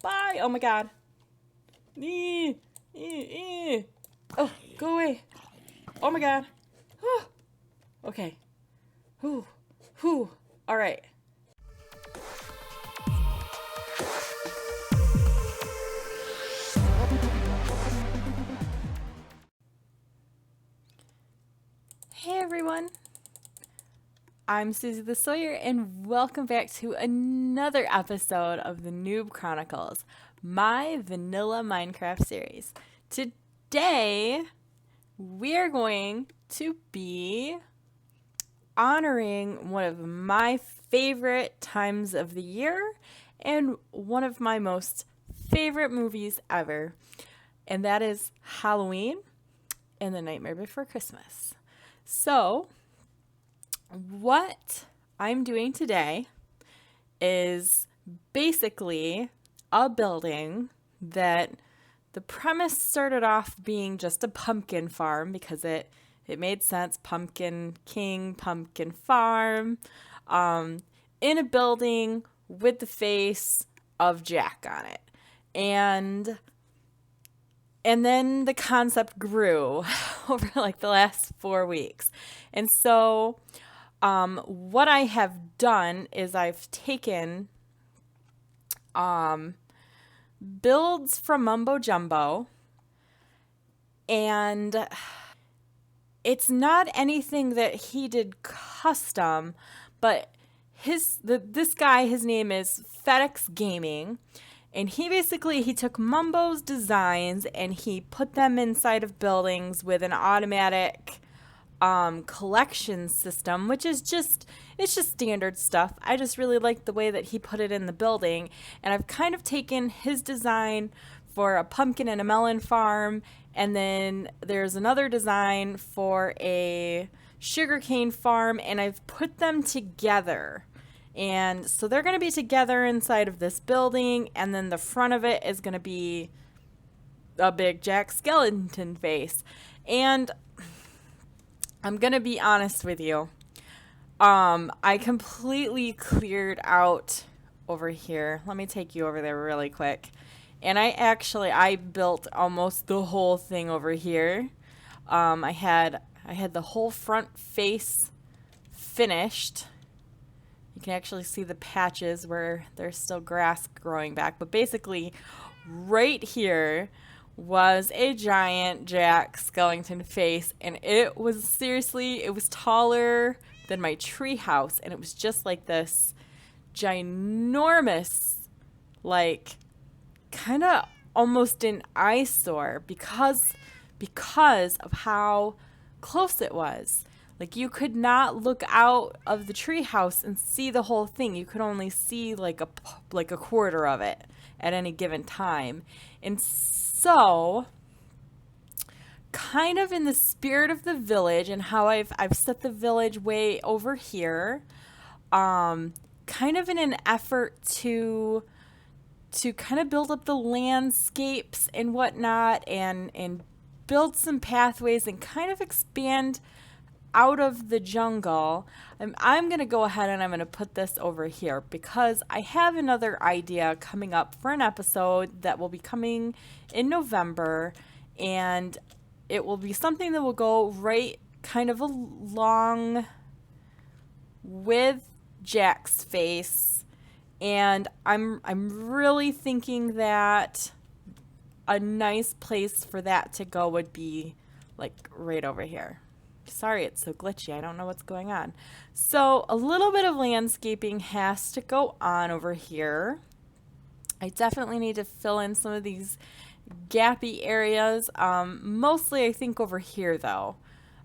Bye. Oh my god. Oh, go away. Oh my god. Okay. Whew. All right. Hey everyone. I'm Suzie the Sawyer, and welcome back to another episode of the Noob Chronicles, my vanilla Minecraft series. Today, we are going to be honoring one of my favorite times of the year and one of my most favorite movies ever, and that is Halloween and The Nightmare Before Christmas. So, what I'm doing today is basically a building that the premise started off being just a pumpkin farm because it made sense. Pumpkin King, pumpkin farm, in a building with the face of Jack on it. And then the concept grew over like the last 4 weeks. And so what I have done is I've taken builds from Mumbo Jumbo, and it's not anything that he did custom, but this guy, his name is FedEx Gaming, and he took Mumbo's designs and he put them inside of buildings with an automatic collection system, which is just standard stuff. I just really like the way that he put it in the building, and I've kind of taken his design for a pumpkin and a melon farm, and then there's another design for a sugarcane farm, and I've put them together. And so they're going to be together inside of this building, and then the front of it is going to be a big Jack Skellington face. And I'm going to be honest with you. I completely cleared out over here. Let me take you over there really quick. And I built almost the whole thing over here. I had the whole front face finished. You can actually see the patches where there's still grass growing back. But basically, right here was a giant Jack Skellington face, and it was taller than my tree house, and it was just like this ginormous, like kind of almost an eyesore because of how close it was. Like, you could not look out of the tree house and see the whole thing. You could only see like a quarter of it at any given time. And so, kind of in the spirit of the village and how I've set the village way over here, kind of in an effort to kind of build up the landscapes and whatnot, and build some pathways and kind of expand out of the jungle. I'm going to go ahead and I'm going to put this over here because I have another idea coming up for an episode that will be coming in November, and it will be something that will go right kind of along with Jack's face, and I'm really thinking that a nice place for that to go would be like right over here. Sorry, it's so glitchy. I don't know what's going on. So a little bit of landscaping has to go on over here. I definitely need to fill in some of these gappy areas. Mostly I think over here though.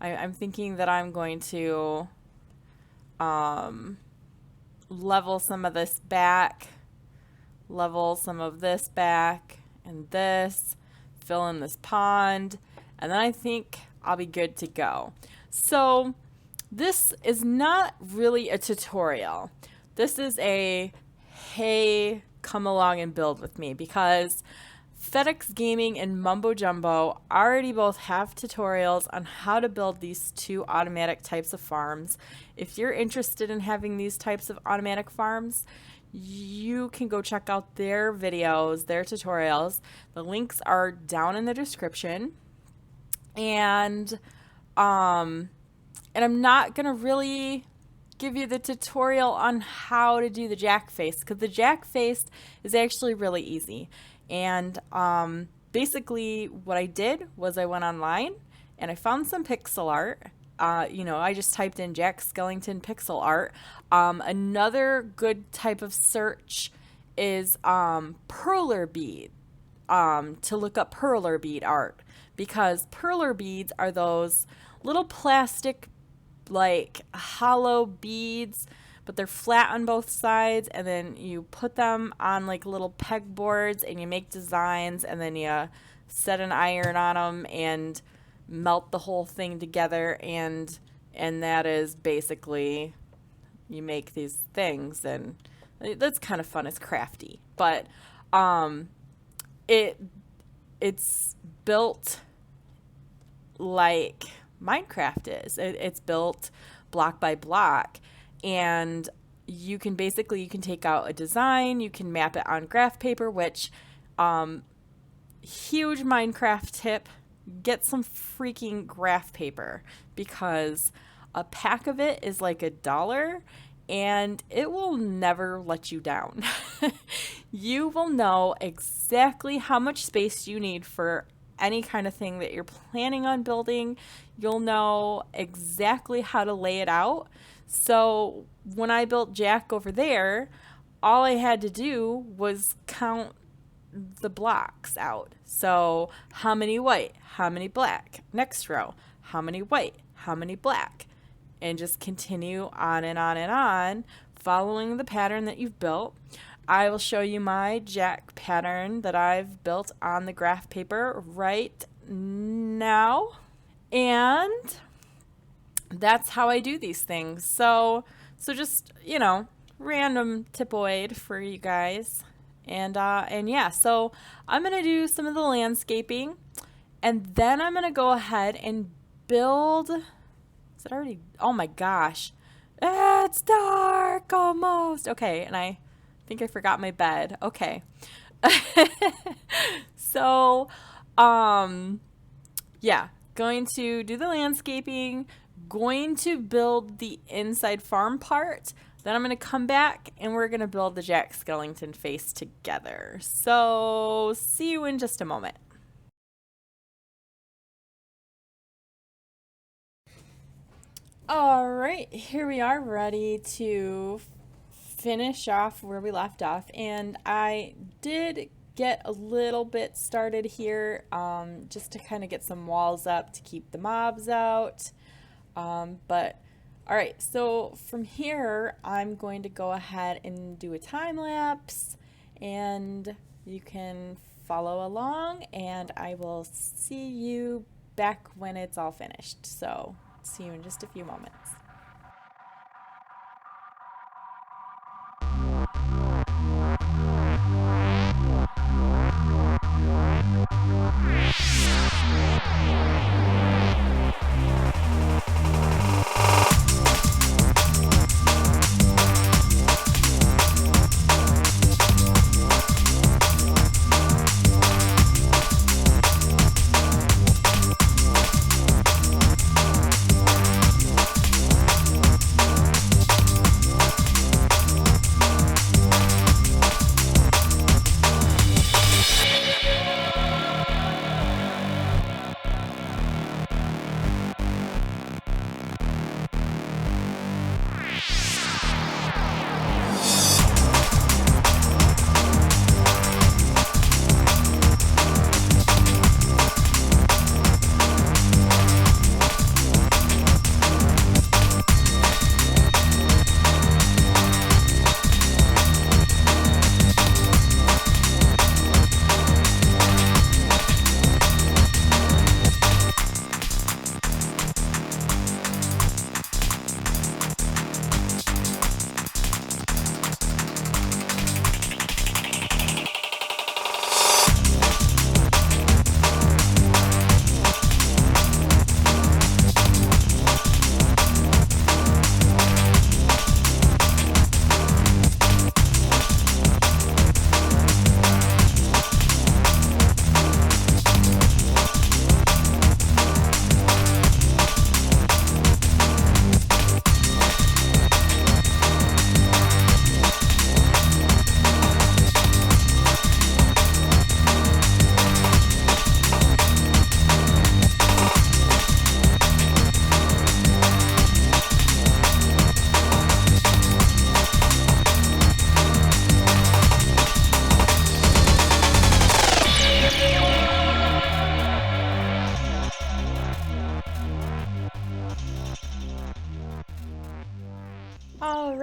I'm thinking that I'm going to level some of this back, level some of this back, and this, fill in this pond, and then I think I'll be good to go. So this is not really a tutorial. This is a, hey, come along and build with me, because FedEx Gaming and Mumbo Jumbo already both have tutorials on how to build these two automatic types of farms. If you're interested in having these types of automatic farms, you can go check out their videos, their tutorials. The links are down in the description. And I'm not gonna really give you the tutorial on how to do the jack face, because the jack face is actually really easy. And basically what I did was I went online and I found some pixel art. I just typed in Jack Skellington pixel art. Another good type of search is perler bead, to look up perler bead art, because perler beads are those little plastic, like hollow beads, but they're flat on both sides, and then you put them on like little pegboards and you make designs, and then you set an iron on them and melt the whole thing together, and that is basically, you make these things, and that's kind of fun. It's crafty, but it's built like Minecraft is. It's built block by block, and you can take out a design, you can map it on graph paper, which huge Minecraft tip, get some freaking graph paper, because a pack of it is like $1 and it will never let you down. You will know exactly how much space you need for any kind of thing that you're planning on building. You'll know exactly how to lay it out. So when I built Jack over there, all I had to do was count the blocks out. So how many white, how many black, next row, how many white, how many black, and just continue on and on and on, following the pattern that you've built. I will show you my Jack pattern that I've built on the graph paper right now, and that's how I do these things. So just, random tipoid for you guys. And yeah, so I'm going to do some of the landscaping, and then I'm going to go ahead and build. Is it already? Oh my gosh. It's dark almost. Okay. And I think I forgot my bed. Okay. So, yeah, going to do the landscaping, going to build the inside farm part. Then I'm going to come back and we're going to build the Jack Skellington face together. So see you in just a moment. All right, here we are, ready to finish off where we left off. And I did get a little bit started here, just to kind of get some walls up to keep the mobs out. But all right, so from here, I'm going to go ahead and do a time lapse, and you can follow along, and I will see you back when it's all finished. So see you in just a few moments.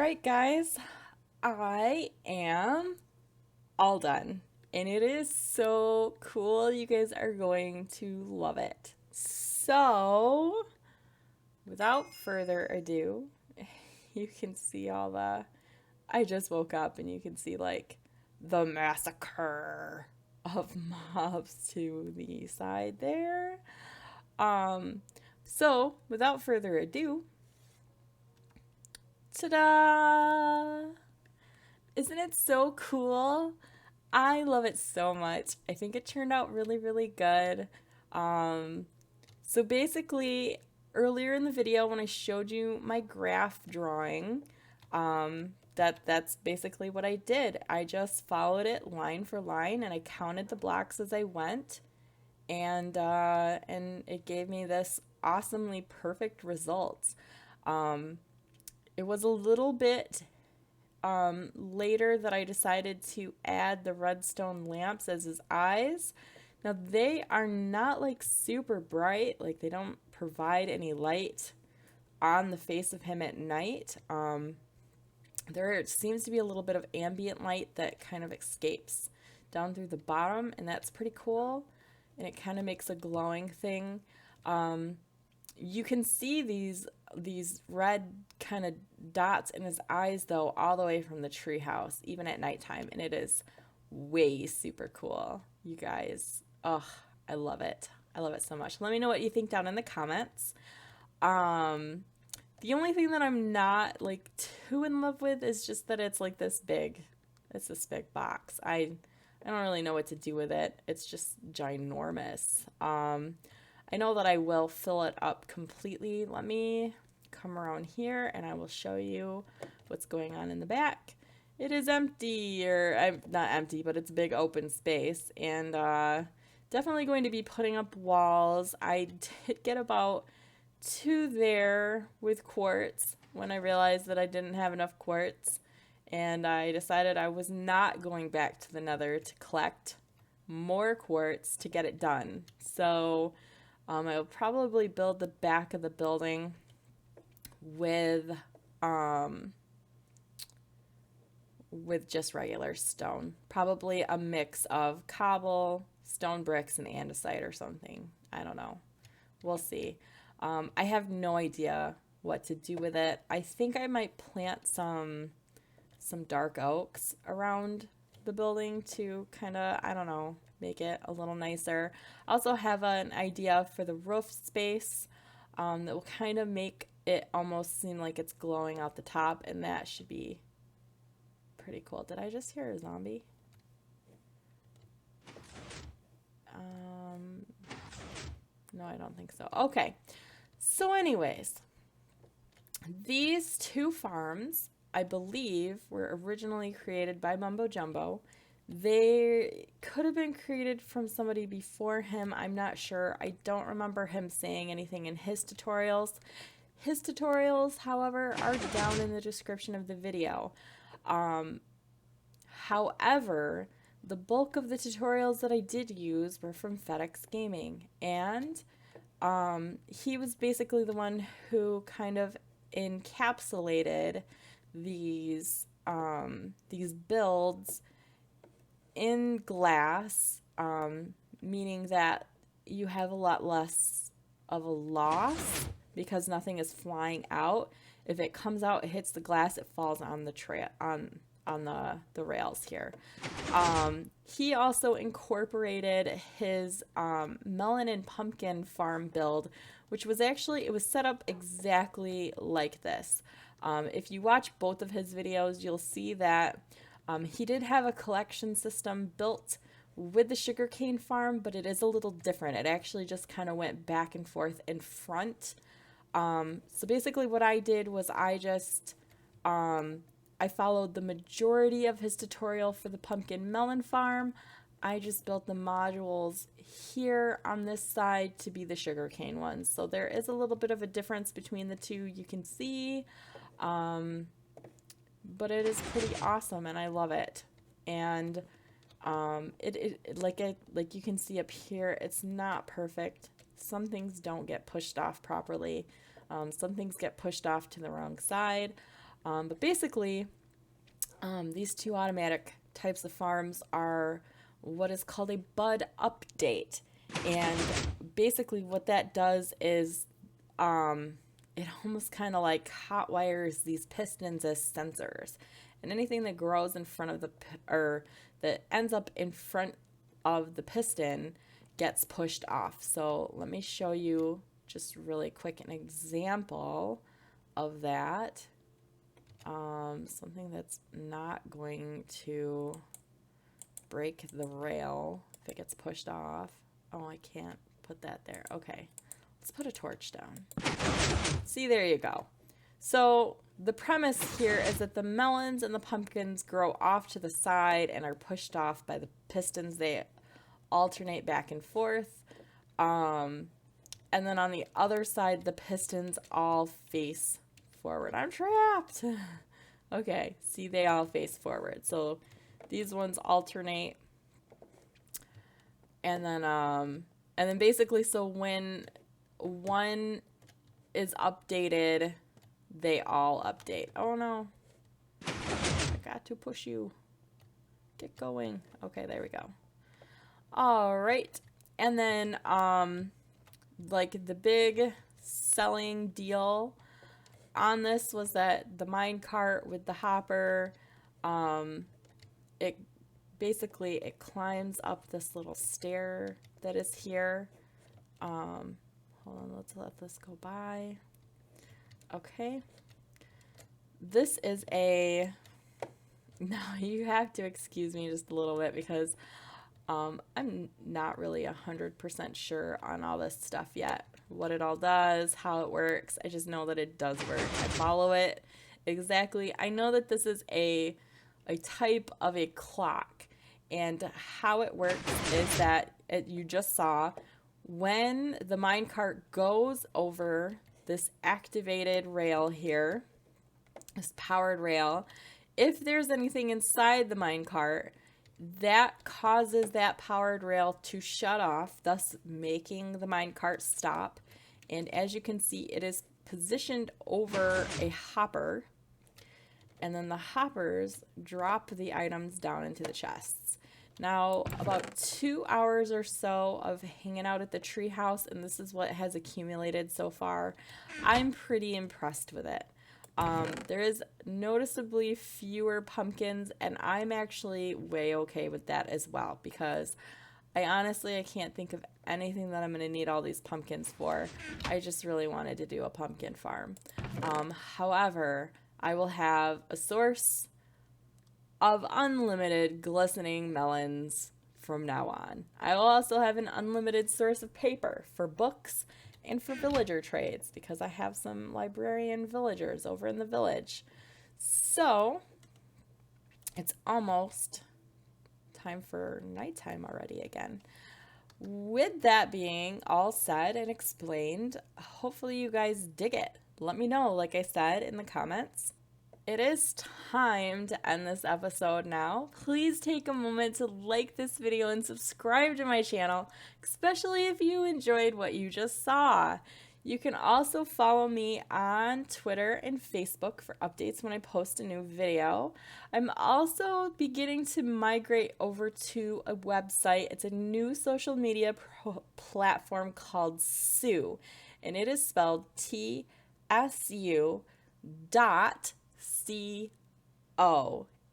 right, guys, I am all done. And it is so cool. You guys are going to love it. So, without further ado, you can see all the. I just woke up and you can see like the massacre of mobs to the side there. So, without further ado, ta-da! Isn't it so cool? I love it so much. I think it turned out really, really good. Um, so basically, earlier in the video when I showed you my graph drawing, that's basically what I did. I just followed it line for line and I counted the blocks as I went, and it gave me this awesomely perfect results. It was a little bit later that I decided to add the redstone lamps as his eyes. Now they are not like super bright, like they don't provide any light on the face of him at night. There seems to be a little bit of ambient light that kind of escapes down through the bottom, and that's pretty cool. And it kind of makes a glowing thing. You can see these red kind of dots in his eyes though all the way from the treehouse, even at nighttime, and it is way super cool, you guys. Ugh, I love it. I love it so much. Let me know what you think down in the comments. The only thing that I'm not like too in love with is just that it's like this big. It's this big box. I don't really know what to do with it. It's just ginormous. I know that I will fill it up completely. Let me come around here and I will show you what's going on in the back. It is empty, or not empty, but it's a big open space, and definitely going to be putting up walls. I did get about 2 there with quartz when I realized that I didn't have enough quartz, and I decided I was not going back to the nether to collect more quartz to get it done. So I'll probably build the back of the building with just regular stone. Probably a mix of cobble, stone bricks, and andesite or something. I don't know. We'll see. I have no idea what to do with it. I think I might plant some dark oaks around the building to kind of, I don't know, make it a little nicer. I also have an idea for the roof space that will kind of make it almost seem like it's glowing out the top, and that should be pretty cool. Did I just hear a zombie? No, I don't think so. Okay. So anyways, these 2 farms, I believe, were originally created by Mumbo Jumbo. They could have been created from somebody before him. I'm not sure. I don't remember him saying anything in his tutorials. His tutorials, however, are down in the description of the video. However, the bulk of the tutorials that I did use were from FedEx Gaming, and he was basically the one who kind of encapsulated these builds in glass, meaning that you have a lot less of a loss because nothing is flying out. If it comes out, it hits the glass, it falls on the on the rails here. He also incorporated his melon and pumpkin farm build, which was actually, it was set up exactly like this. If you watch both of his videos, you'll see that he did have a collection system built with the sugarcane farm, but it is a little different. It actually just kind of went back and forth in front. So basically what I did was I just I followed the majority of his tutorial for the pumpkin melon farm. I just built the modules here on this side to be the sugarcane ones. So there is a little bit of a difference between the two, you can see. But it is pretty awesome and I love it. And like you can see up here, it's not perfect. Some things don't get pushed off properly. Some things get pushed off to the wrong side. But basically, these two automatic types of farms are what is called a bud update. And basically what that does is it almost kind of like hot wires these pistons as sensors. And anything that grows in front of or that ends up in front of the piston gets pushed off. So let me show you just really quick an example of that. Something that's not going to break the rail if it gets pushed off. Oh, I can't put that there. Okay, let's put a torch down. See, there you go. So the premise here is that the melons and the pumpkins grow off to the side and are pushed off by the pistons. They alternate back and forth. And then on the other side, the pistons all face forward. I'm trapped. Okay, see, they all face forward. So these ones alternate. And then basically, so when one is updated, they all update. Oh no. I got to push you. Get going. Okay, there we go. All right. And then like the big selling deal on this was that the mine cart with the hopper, it climbs up this little stair that is here. Hold on, let's let this go by. Okay. This is a, now you have to excuse me just a little bit because I'm not really 100% sure on all this stuff yet. What it all does, how it works. I just know that it does work. I follow it exactly. I know that this is a type of a clock, and how it works is that you just saw when the minecart goes over this activated rail here, this powered rail, if there's anything inside the minecart, that causes that powered rail to shut off, thus making the minecart stop. And as you can see, it is positioned over a hopper, and then the hoppers drop the items down into the chests. Now, about 2 hours or so of hanging out at the treehouse, and this is what has accumulated so far. I'm pretty impressed with it. There is noticeably fewer pumpkins, and I'm actually way okay with that as well, because I can't think of anything that I'm going to need all these pumpkins for. I just really wanted to do a pumpkin farm. However, I will have a source of unlimited glistening melons from now on. I will also have an unlimited source of paper for books and for villager trades, because I have some librarian villagers over in the village. So it's almost time for nighttime already again. With that being all said and explained, hopefully you guys dig it. Let me know, like I said, in the comments. It is time to end this episode now. Please take a moment to like this video and subscribe to my channel, especially if you enjoyed what you just saw. You can also follow me on Twitter and Facebook for updates when I post a new video. I'm also beginning to migrate over to a website. It's a new social media platform called Sue, and it is spelled TSU.CO.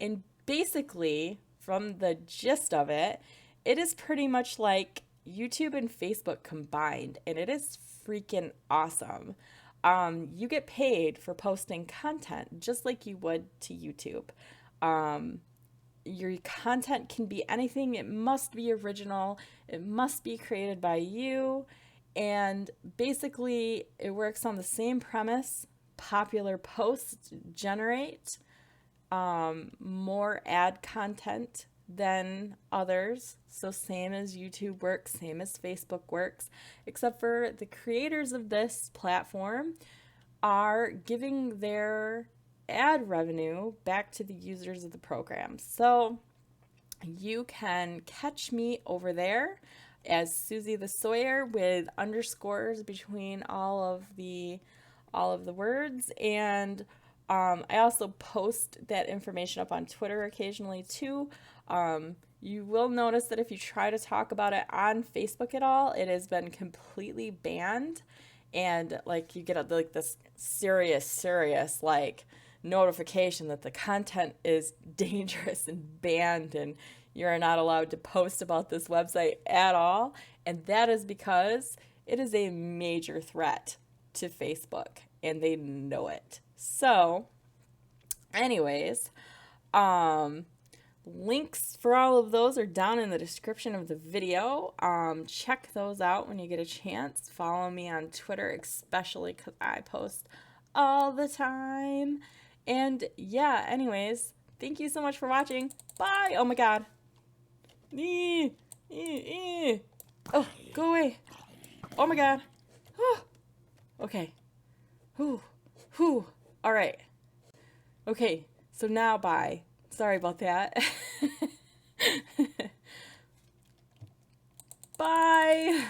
And basically, from the gist of it, it is pretty much like YouTube and Facebook combined, and it is freaking awesome. You get paid for posting content just like you would to YouTube. Your content can be anything. It must be original. It must be created by you. And basically, it works on the same premise. Popular posts generate more ad content than others. So same as YouTube works, same as Facebook works, except for the creators of this platform are giving their ad revenue back to the users of the program. So you can catch me over there as Suzie the Sawyer with underscores between all of the words, and I also post that information up on Twitter occasionally too. You will notice that if you try to talk about it on Facebook at all, it has been completely banned. And like you get like this serious like notification that the content is dangerous and banned and you're not allowed to post about this website at all. And that is because it is a major threat to Facebook and they know it. So, anyways, links for all of those are down in the description of the video. Check those out when you get a chance. Follow me on Twitter, especially because I post all the time. And yeah, anyways, thank you so much for watching. Bye. Oh my God. Oh, go away. Oh my God. Okay. All right. Okay, so now bye. Sorry about that. Bye.